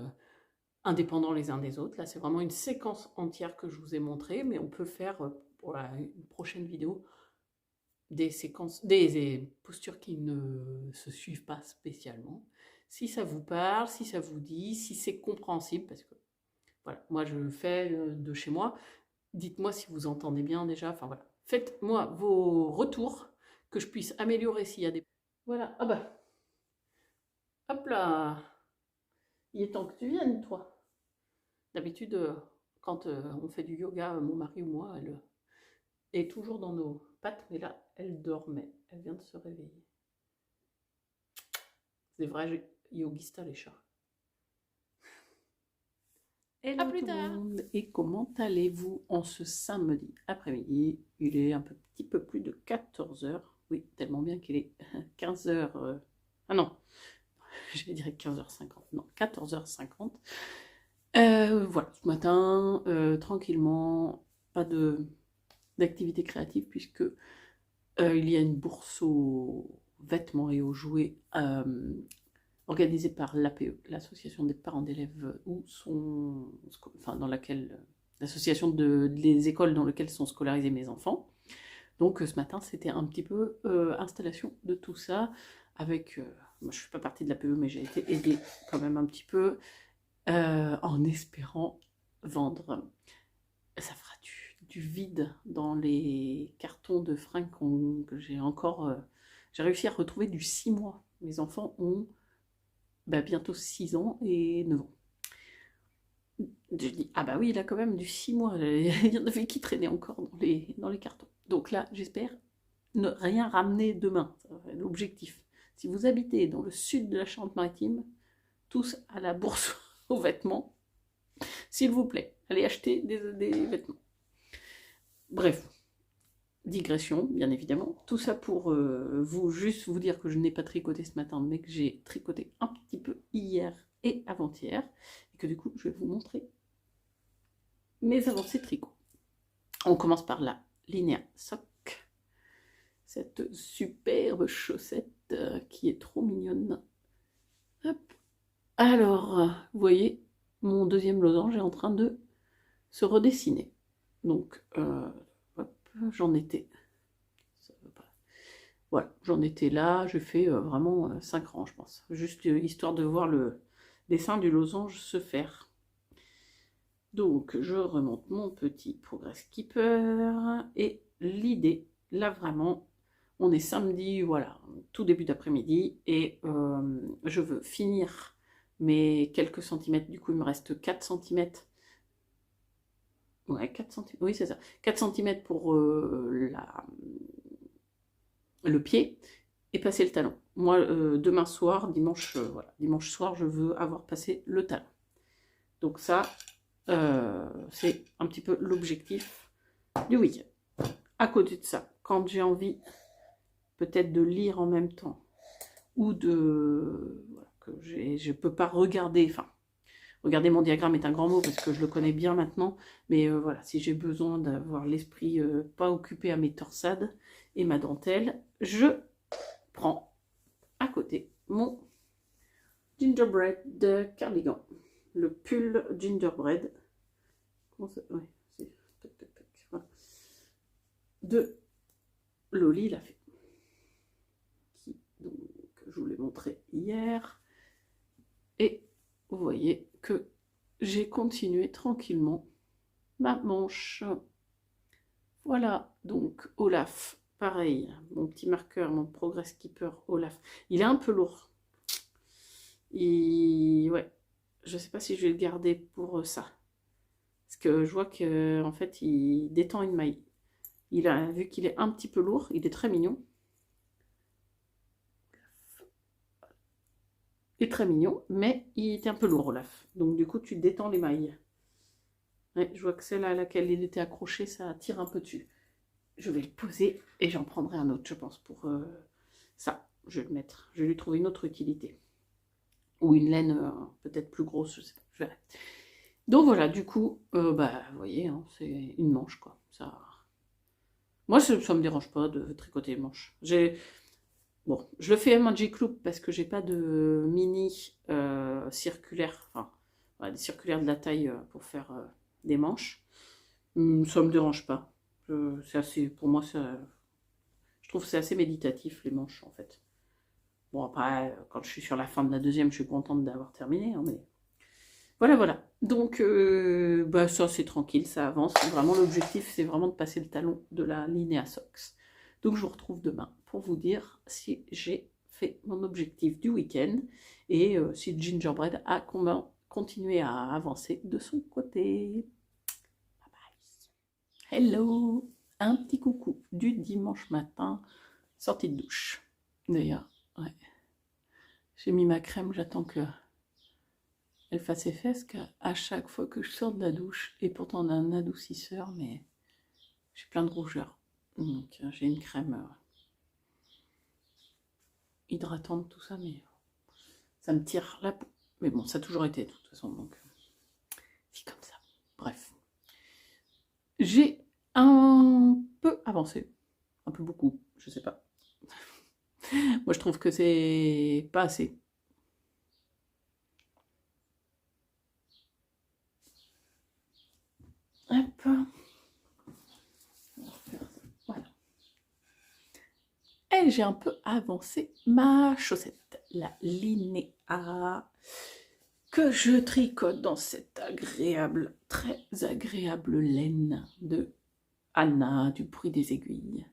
Speaker 1: indépendants les uns des autres, là c'est vraiment une séquence entière que je vous ai montrée, mais on peut faire pour une prochaine vidéo des séquences, des postures qui ne se suivent pas spécialement. Si ça vous parle, si ça vous dit, si c'est compréhensible, parce que voilà, moi je le fais de chez moi. Dites-moi si vous entendez bien déjà. Enfin voilà, faites-moi vos retours, que je puisse améliorer s'il y a des... Voilà, ah bah, hop là, il est temps que tu viennes toi. D'habitude, quand on fait du yoga, mon mari ou moi, elle est toujours dans nos pattes, mais là, elle dormait, elle vient de se réveiller. C'est vrai, yogista les chats. Hello à plus tout tard. Le monde. Et comment allez-vous en ce samedi après-midi? Il est un petit peu plus de 14 h. Oui, tellement bien qu'il est 15 h. Ah non, je vais dire 15h50. Non, 14h50. Voilà, ce matin, tranquillement, pas d'activité créative puisque il y a une bourse aux vêtements et aux jouets organisée par l'APE, l'association des parents d'élèves, dans laquelle l'association des écoles dans lesquelles sont scolarisés mes enfants. Donc ce matin, c'était un petit peu installation de tout ça, avec, moi je ne fais pas partie de l'APE, mais j'ai été aidée quand même un petit peu, en espérant vendre. Ça fera du vide dans les cartons de fringues que j'ai encore... j'ai réussi à retrouver du 6 mois. Mes enfants ont bientôt 6 ans et 9 ans. Je dis, ah bah oui, il a quand même du 6 mois. Il y en avait qui traînaient encore dans les cartons. Donc là, j'espère ne rien ramener demain. C'est l'objectif. Si vous habitez dans le sud de la Charente-Maritime, tous à la bourse aux vêtements, s'il vous plaît, allez acheter des vêtements. Bref, digression, bien évidemment. Tout ça pour juste vous dire que je n'ai pas tricoté ce matin, mais que j'ai tricoté un petit peu hier et avant-hier. Et que du coup, je vais vous montrer mes avancées tricot. On commence par la Linea Sock. Cette superbe chaussette qui est trop mignonne. Hop. Alors, vous voyez, mon deuxième losange est en train de se redessiner. Donc, j'en étais. Voilà, j'en étais là, je fais vraiment 5 rangs, je pense. Juste histoire de voir le dessin du losange se faire. Donc, je remonte mon petit Progress Keeper. Et l'idée, là vraiment, on est samedi, voilà, tout début d'après-midi. Et je veux finir mes quelques centimètres. Du coup, il me reste 4 centimètres. Ouais, 4 cm. Oui, c'est ça. 4 cm pour le pied et passer le talon. Moi, demain soir, dimanche, voilà, dimanche soir, je veux avoir passé le talon. Donc ça, c'est un petit peu l'objectif du week-end. À côté de ça, quand j'ai envie peut-être de lire en même temps ou de... Voilà, que je ne peux pas regarder, enfin, regarder mon diagramme est un grand mot parce que je le connais bien maintenant, mais voilà, si j'ai besoin d'avoir l'esprit pas occupé à mes torsades et ma dentelle, je prends à côté mon gingerbread de cardigan, le pull gingerbread. Comment ça? Ouais, c'est voilà. De Loli l'a fait. Qui, donc, je vous l'ai montré hier. Et vous voyez que j'ai continué tranquillement ma manche. Voilà, donc Olaf, pareil, mon petit marqueur, mon Progress Keeper Olaf. Il est un peu lourd. Ouais, je sais pas si je vais le garder pour ça. Parce que je vois que en fait, il détend une maille. Vu qu'il est un petit peu lourd, il est très mignon. Il est très mignon, mais il est un peu lourd, Olaf. Donc du coup, tu détends les mailles. Ouais, je vois que celle à laquelle il était accroché, ça tire un peu dessus. Je vais le poser et j'en prendrai un autre, je pense, pour ça. Je vais le mettre. Je vais lui trouver une autre utilité. Ou une laine peut-être plus grosse, je sais pas. Je verrai. Donc voilà, du coup, vous voyez, hein, c'est une manche, quoi. Ça... Moi, ça me dérange pas de tricoter une manche. Bon, je le fais à Magic Loop parce que j'ai pas de mini circulaire, enfin, voilà, des circulaires de la taille pour faire des manches. Ça me dérange pas. C'est assez, pour moi, je trouve que c'est assez méditatif, les manches, en fait. Bon, après, quand je suis sur la fin de la deuxième, je suis contente d'avoir terminé, hein, mais... Voilà, voilà. Donc, ça, c'est tranquille, ça avance. Vraiment, l'objectif, c'est vraiment de passer le talon de la Linea Socks. Donc, je vous retrouve demain pour vous dire si j'ai fait mon objectif du week-end et si le gingerbread a continué à avancer de son côté. Bye bye. Hello! Un petit coucou du dimanche matin, sortie de douche. D'ailleurs, ouais. J'ai mis ma crème, j'attends que elle fasse effet, parce qu'à chaque fois que je sors de la douche, et pourtant on a un adoucisseur, mais j'ai plein de rougeur. Donc j'ai une crème hydratante, tout ça, mais ça me tire la peau. Mais bon, ça a toujours été de toute façon, donc c'est comme ça. Bref. J'ai un peu avancé. Un peu beaucoup, je sais pas. Moi je trouve que c'est pas assez. Hop. Voilà. Et j'ai un peu avancé ma chaussette, la Linea, que je tricote dans cette agréable, très agréable laine de Anna, du bruit des aiguilles.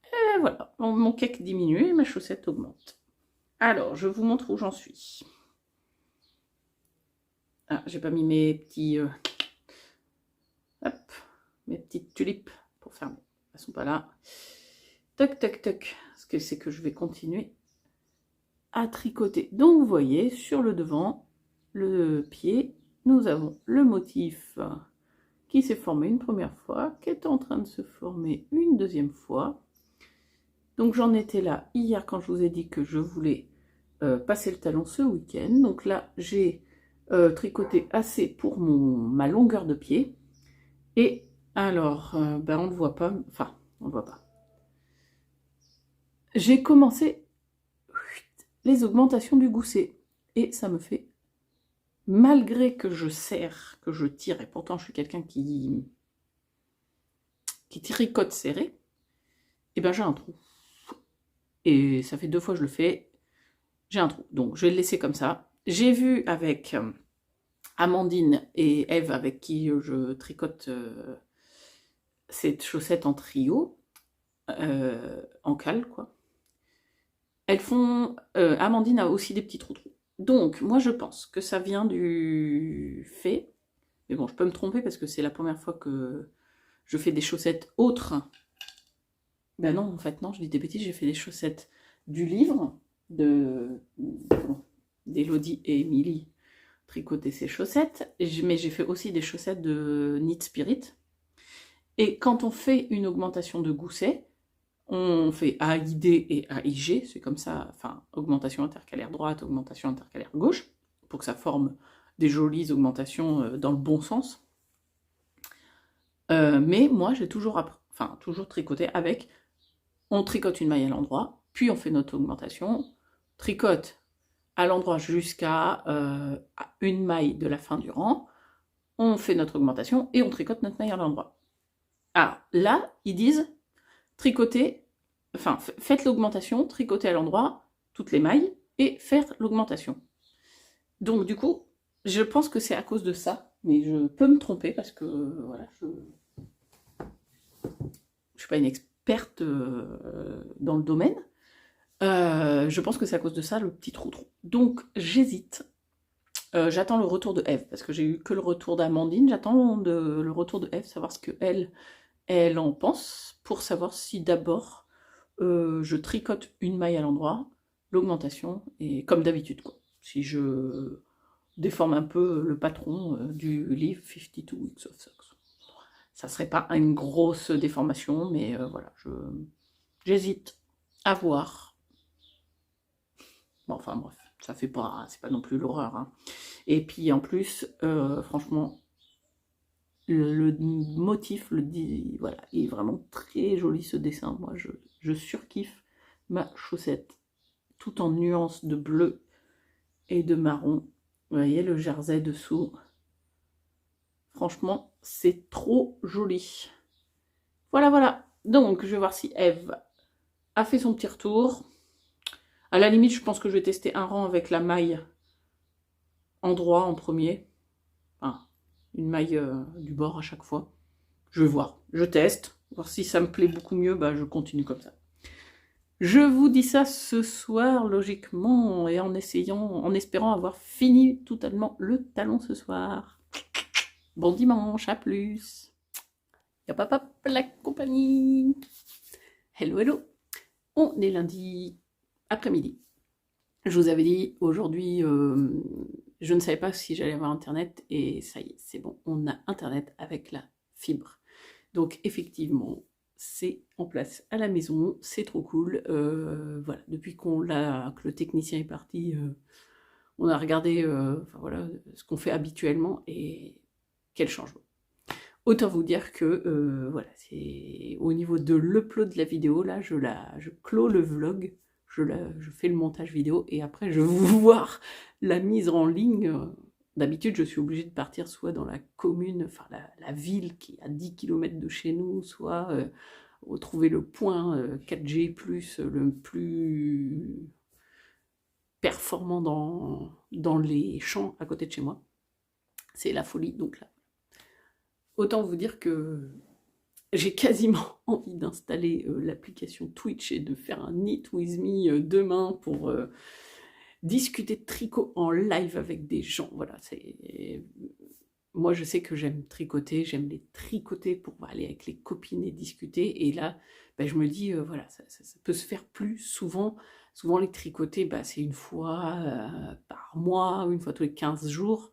Speaker 1: Et voilà, mon cake diminue et ma chaussette augmente. Alors, je vous montre où j'en suis. Ah, j'ai pas mis mes petits... hop, mes petites tulipes pour fermer. Elles sont pas là. Toc, toc, toc. Ce que c'est que je vais continuer à tricoter. Donc, vous voyez, sur le devant, le pied, nous avons le motif qui s'est formé une première fois, qui est en train de se former une deuxième fois. Donc j'en étais là hier quand je vous ai dit que je voulais passer le talon ce week-end. Donc là, j'ai tricoté assez pour ma longueur de pied. Et alors, ben on ne le voit pas, enfin, on ne le voit pas. J'ai commencé les augmentations du gousset. Et ça me fait, malgré que je serre, que je tire, et pourtant je suis quelqu'un qui tricote serré, et ben j'ai un trou. Et ça fait 2 fois que je le fais, j'ai un trou. Donc je vais le laisser comme ça. J'ai vu avec Amandine et Eve, avec qui je tricote cette chaussette en trio, en cale, quoi. Elles font... Amandine a aussi des petits trous. Donc, moi, je pense que ça vient du fait... Mais bon, je peux me tromper parce que c'est la première fois que je fais des chaussettes autres. Ben non, en fait, non, je dis des bêtises. J'ai fait des chaussettes du livre d'Elodie et Émilie tricoter ces chaussettes. Mais j'ai fait aussi des chaussettes de Knit Spirit. Et quand on fait une augmentation de gousset, on fait AID et AIG, c'est comme ça, enfin, augmentation intercalaire droite, augmentation intercalaire gauche, pour que ça forme des jolies augmentations dans le bon sens. Mais moi, j'ai toujours tricoté avec, on tricote une maille à l'endroit, puis on fait notre augmentation, tricote à l'endroit jusqu'à une maille de la fin du rang, on fait notre augmentation et on tricote notre maille à l'endroit. Alors là, ils disent tricoter, enfin faites l'augmentation, tricoter à l'endroit, toutes les mailles, et faire l'augmentation. Donc du coup, je pense que c'est à cause de ça, mais je peux me tromper parce que voilà, je suis pas une experte dans le domaine. Je pense que c'est à cause de ça, le petit trou. Donc j'hésite. J'attends le retour de Eve, parce que j'ai eu que le retour d'Amandine. J'attends le retour de Eve, savoir ce qu'elle en pense, pour savoir si d'abord je tricote une maille à l'endroit, l'augmentation, et comme d'habitude, quoi. Si je déforme un peu le patron du livre 52 Weeks of Socks. Ça serait pas une grosse déformation, mais voilà, j'hésite à voir. Bon, enfin bref, ça fait pas, c'est pas non plus l'horreur, hein. Et puis en plus, franchement, le motif, voilà, il est vraiment très joli ce dessin. Moi, je surkiffe ma chaussette, tout en nuances de bleu et de marron. Vous voyez le jersey dessous. Franchement, c'est trop joli. Voilà, voilà. Donc, je vais voir si Eve a fait son petit retour. À la limite, je pense que je vais tester un rang avec la maille endroit en premier. Enfin, une maille du bord à chaque fois. Je vais voir. Je teste. Voir si ça me plaît beaucoup mieux, bah, je continue comme ça. Je vous dis ça ce soir, logiquement, et en espérant avoir fini totalement le talon ce soir. Bon dimanche, à plus. Yop hop hop, la compagnie. Hello, hello. On est lundi après-midi. Je vous avais dit, aujourd'hui, je ne savais pas si j'allais avoir Internet, et ça y est, c'est bon, on a Internet avec la fibre. Donc, effectivement, c'est en place à la maison, c'est trop cool. Voilà, depuis que le technicien est parti, on a regardé enfin, voilà, ce qu'on fait habituellement, et quel changement. Autant vous dire que voilà, c'est au niveau de l'upload de la vidéo, là, je clôt le vlog, je fais le montage vidéo, et après je vais vous voir la mise en ligne. D'habitude, je suis obligée de partir soit dans la commune, enfin la ville qui est à 10 km de chez nous, soit trouver le point 4G+, le plus performant dans les champs à côté de chez moi. C'est la folie, donc là. Autant vous dire que j'ai quasiment envie d'installer l'application Twitch et de faire un Knit With Me demain pour discuter de tricot en live avec des gens. Voilà, moi je sais que j'aime tricoter, j'aime les tricoter pour aller avec les copines et discuter. Et là, ben, je me dis, voilà, ça peut se faire plus souvent. Souvent les tricoter, ben, c'est une fois par mois, une fois tous les 15 jours.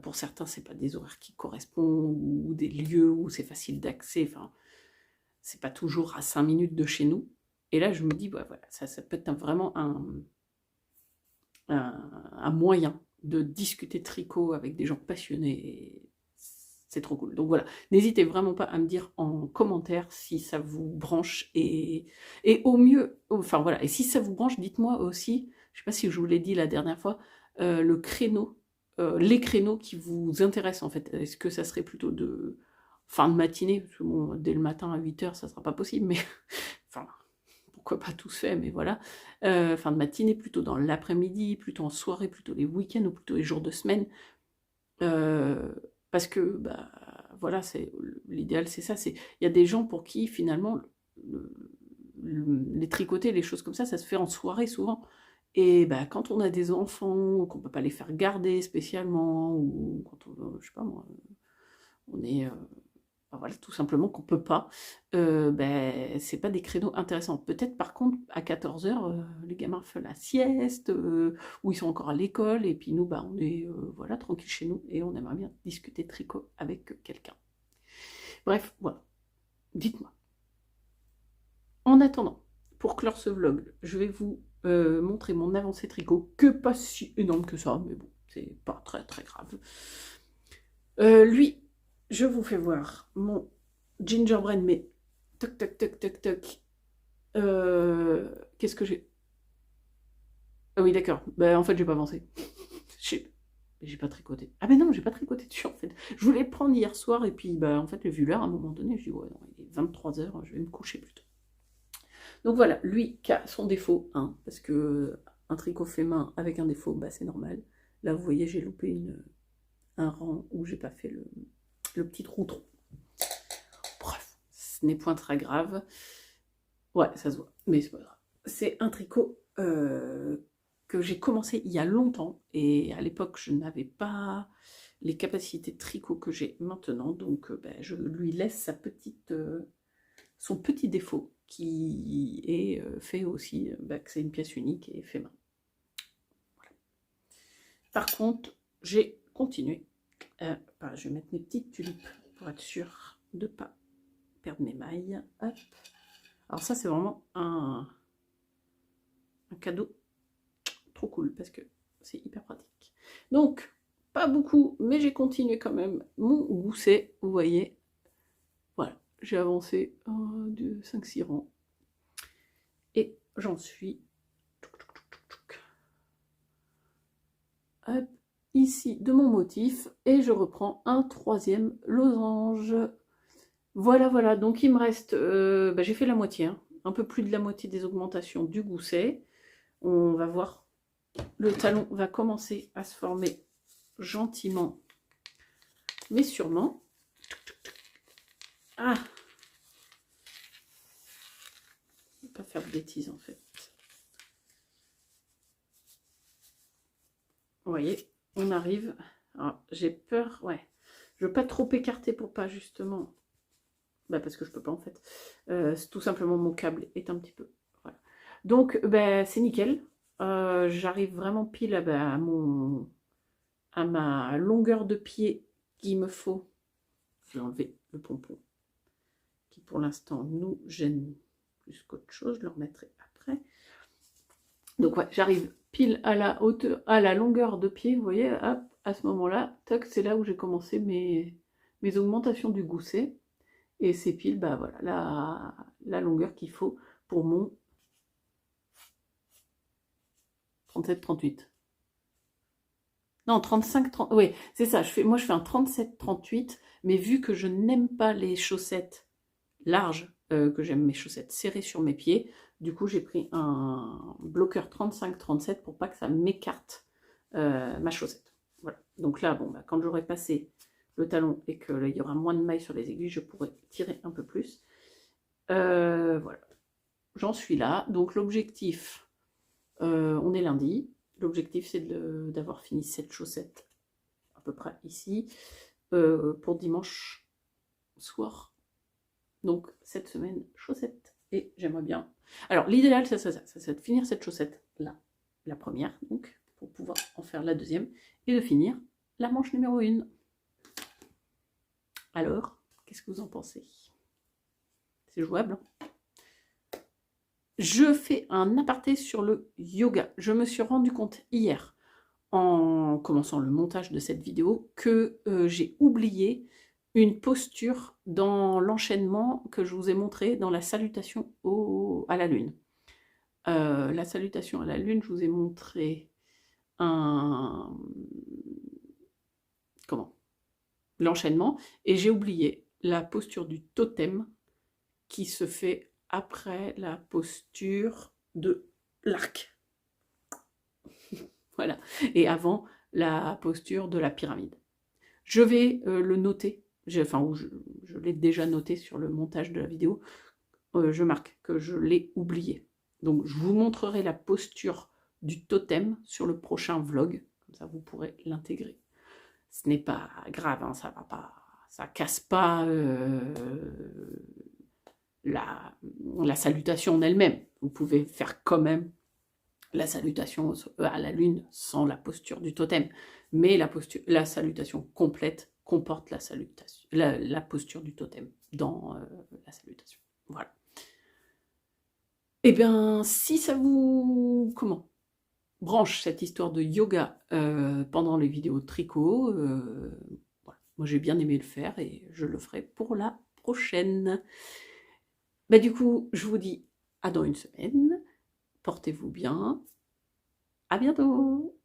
Speaker 1: Pour certains, c'est pas des horaires qui correspondent ou des lieux où c'est facile d'accès. Enfin, c'est pas toujours à 5 minutes de chez nous. Et là, je me dis, bah, voilà, ça peut être vraiment un moyen de discuter tricot avec des gens passionnés. C'est trop cool. Donc voilà, n'hésitez vraiment pas à me dire en commentaire si ça vous branche et au mieux, enfin voilà, et si ça vous branche, dites-moi aussi, je sais pas si je vous l'ai dit la dernière fois, le créneau, les créneaux qui vous intéressent en fait. Est-ce que ça serait plutôt de fin de matinée, parce que bon, dès le matin à 8h, ça sera pas possible, mais enfin, pourquoi pas tous fait, mais voilà. Fin de matinée, plutôt dans l'après-midi, plutôt en soirée, plutôt les week-ends ou plutôt les jours de semaine. Parce que, bah, voilà, l'idéal, c'est ça. Il y a des gens pour qui, finalement, les tricoter, les choses comme ça se fait en soirée souvent. Et bah, quand on a des enfants, ou qu'on ne peut pas les faire garder spécialement, ou quand on, je sais pas moi, on est... voilà, tout simplement qu'on peut pas, ben, c'est pas des créneaux intéressants. Peut-être par contre à 14h, les gamins font la sieste, ou ils sont encore à l'école, et puis nous, bah, on est voilà, tranquille chez nous, et on aimerait bien discuter tricot avec quelqu'un. Bref, voilà, dites-moi. En attendant, pour clore ce vlog, je vais vous montrer mon avancée tricot, que pas si énorme que ça, mais bon, c'est pas très très grave. Lui, je vous fais voir mon gingerbread, mais toc toc toc toc toc. Qu'est-ce que j'ai? Ah oui, d'accord. Ben, en fait, j'ai pas avancé. J'ai pas tricoté. Ah ben non, j'ai pas tricoté dessus en fait. Je voulais le prendre hier soir et puis bah en fait, j'ai vu l'heure à un moment donné, je dis ouais non, il est 23h, je vais me coucher plutôt. Donc voilà, lui qui a son défaut, hein, parce que un tricot fait main avec un défaut, bah c'est normal. Là, vous voyez, j'ai loupé un rang où j'ai pas fait le petit trou. Bref, ce n'est point très grave. Ouais, ça se voit, mais c'est pas grave. C'est un tricot que j'ai commencé il y a longtemps, et à l'époque, je n'avais pas les capacités de tricot que j'ai maintenant, donc ben, je lui laisse son petit défaut, qui est fait aussi, ben, que c'est une pièce unique et fait main. Voilà. Par contre, j'ai continué. Je vais mettre mes petites tulipes pour être sûre de ne pas perdre mes mailles. Hop. Alors ça, c'est vraiment un cadeau trop cool parce que c'est hyper pratique. Donc, pas beaucoup, mais j'ai continué quand même mon gousset, vous voyez. Voilà, j'ai avancé 1, 2, 5, 6 rangs. Et j'en suis hop, ici de mon motif et je reprends un 3e losange. Voilà, voilà, donc il me reste, bah, j'ai fait la moitié, hein, un peu plus de la moitié des augmentations du gousset. On va voir, le talon va commencer à se former gentiment, mais sûrement. Ah, je ne vais pas faire de bêtises en fait. Vous voyez, on arrive. J'ai peur, ouais. Je veux pas trop écarter pour pas justement... Bah parce que je peux pas en fait. Tout simplement mon câble est un petit peu... Voilà. Donc bah, c'est nickel. J'arrive vraiment pile à ma longueur de pied qu'il me faut. Je vais enlever le pompon qui pour l'instant nous gêne plus qu'autre chose. Je le remettrai après. Donc ouais, j'arrive pile à la hauteur, à la longueur de pied, vous voyez, hop, à ce moment-là, toc, c'est là où j'ai commencé mes augmentations du gousset. Et c'est pile, bah voilà, la longueur qu'il faut pour mon 37-38. Non, 35-30, oui, c'est ça, moi je fais un 37-38, mais vu que je n'aime pas les chaussettes larges, que j'aime mes chaussettes serrées sur mes pieds, du coup j'ai pris un bloqueur 35-37 pour pas que ça m'écarte ma chaussette. Voilà, donc là, bon, bah, quand j'aurai passé le talon et qu'il y aura moins de mailles sur les aiguilles, je pourrai tirer un peu plus. Voilà, j'en suis là. Donc l'objectif, on est lundi, l'objectif c'est d'avoir fini cette chaussette à peu près ici pour dimanche soir. Donc cette semaine, chaussette, et j'aimerais bien... Alors l'idéal c'est de finir cette chaussette là, la première, donc pour pouvoir en faire la deuxième, et de finir la manche numéro 1. Alors, qu'est-ce que vous en pensez? C'est jouable, hein? Je fais un aparté sur le yoga. Je me suis rendu compte hier, en commençant le montage de cette vidéo, que j'ai oublié une posture dans l'enchaînement que je vous ai montré dans la salutation à la lune. La salutation à la lune, je vous ai montré l'enchaînement, et j'ai oublié la posture du totem qui se fait après la posture de l'arc. Voilà. Et avant la posture de la pyramide. Je vais le noter, je l'ai déjà noté sur le montage de la vidéo, je marque que je l'ai oublié. Donc je vous montrerai la posture du totem sur le prochain vlog, comme ça vous pourrez l'intégrer. Ce n'est pas grave, hein, ça va pas, ça casse pas la salutation en elle-même. Vous pouvez faire quand même la salutation à la lune sans la posture du totem, mais la salutation complète comporte la posture du totem dans la salutation. Voilà. Eh bien, si ça vous branche cette histoire de yoga pendant les vidéos de tricot, voilà. Moi j'ai bien aimé le faire et je le ferai pour la prochaine. Bah, du coup, je vous dis à dans une semaine. Portez-vous bien. À bientôt!